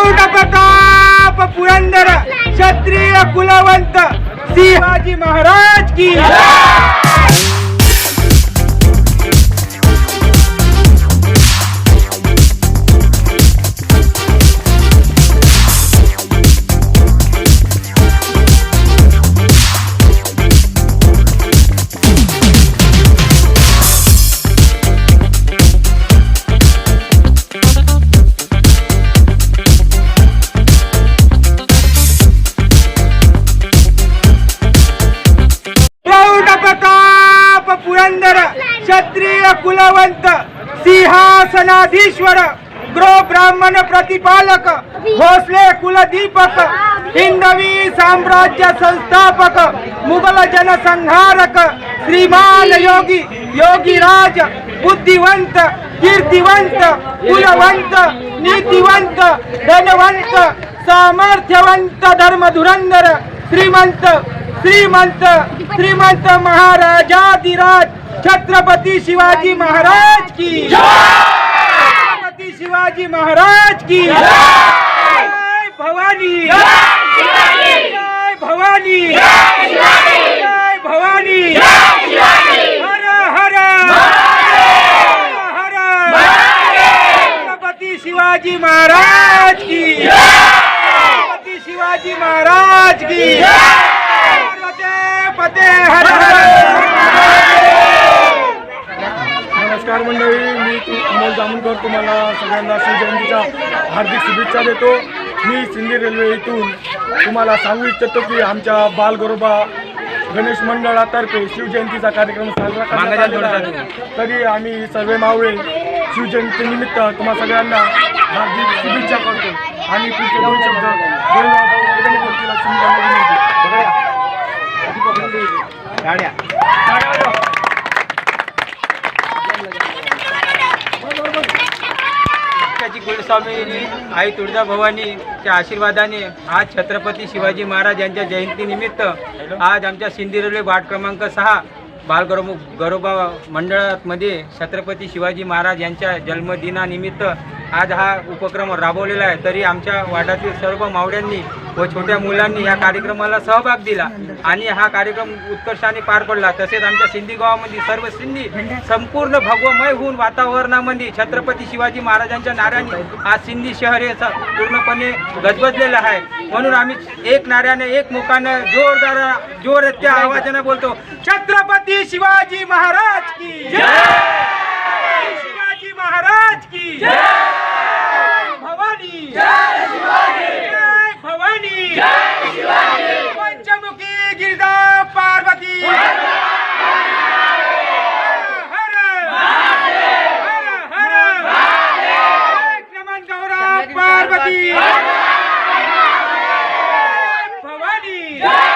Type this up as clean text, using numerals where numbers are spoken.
प्रौढ प्रताप पुरंदर क्षत्रिय कुलवंत शिवाजी महाराज की पुरंदर क्षत्रिय कुलवंत सिंहासनाधीश्वर गृह ब्राह्मण प्रतिपालक भोसले कुलदीपक हिंदवी साम्राज्य संस्थापक मुघल जनसंहारक श्रीमान योगी योगीराज बुद्धिवंत कीर्तिवंत कुलवंत नीतिवंत धनवंत सामर्थ्यवंत धर्मधुरंदर श्रीमंत श्रीमंत श्रीमंत महाराजाधिराज छत्रपति शिवाजी महाराज की छत्रपति शिवाजी महाराज की जय भवानी जय भवानी जय भवानी हर हर हर छत्रपति शिवाजी महाराज की छत्रपति शिवाजी महाराज की नमस्कार मंडळी, मी अमोल जामुनकर तुम्हाला सगळ्यांना शिवजयंतीच्या हार्दिक शुभेच्छा देतो। मी सिंधी रेल्वे इथून तुम्हाला सांगू इच्छितो की आमच्या बालगरोबा गणेश मंडळातर्फे शिवजयंतीचा कार्यक्रम साजरा करण्यात आला। तरी आम्ही सर्व मावळे शिवजयंतीनिमित्त तुम्हा सगळ्यांना हार्दिक शुभेच्छा करतो आणि पुढचे दोन शब्द कुलस्वामी आई तुळजा भवानीच्या आशीर्वादाने आज छत्रपती शिवाजी महाराज यांच्या जयंतीनिमित्त आज आमच्या सिंधी रेल्वे वार्ड क्रमांक 6 बालगरोबा मंडळामध्ये छत्रपती शिवाजी महाराज यांच्या जन्मदिनानिमित्त आज हा उपक्रम राबवलेला आहे। तरी आमच्या वार्डातील सर्व मावळ्यांनी व छोट्या मुलांनी या कार्यक्रमाला सहभाग दिला आणि हा कार्यक्रम उत्कर्षाने पार पडला। तसेच आमच्या सिंधी गावामध्ये सर्व सिंधी संपूर्ण भगवमय होऊन वातावरणामध्ये छत्रपती शिवाजी महाराजांच्या नाऱ्याने आज सिंधी शहर हे पूर्णपणे गजबजलेलं आहे। म्हणून आम्ही एक नाऱ्याने एक मुखाने जोरदार आवाजाने बोलतो, छत्रपती शिवाजी महाराज की जय, शिवाजी महाराज की जय, भवानी जय, शिवाजी जय, भवानी जय, शिवाजी, पंचमुखी गिरधा पार्वती हर हर हर नमन गौरव पार्वती भवानी जय।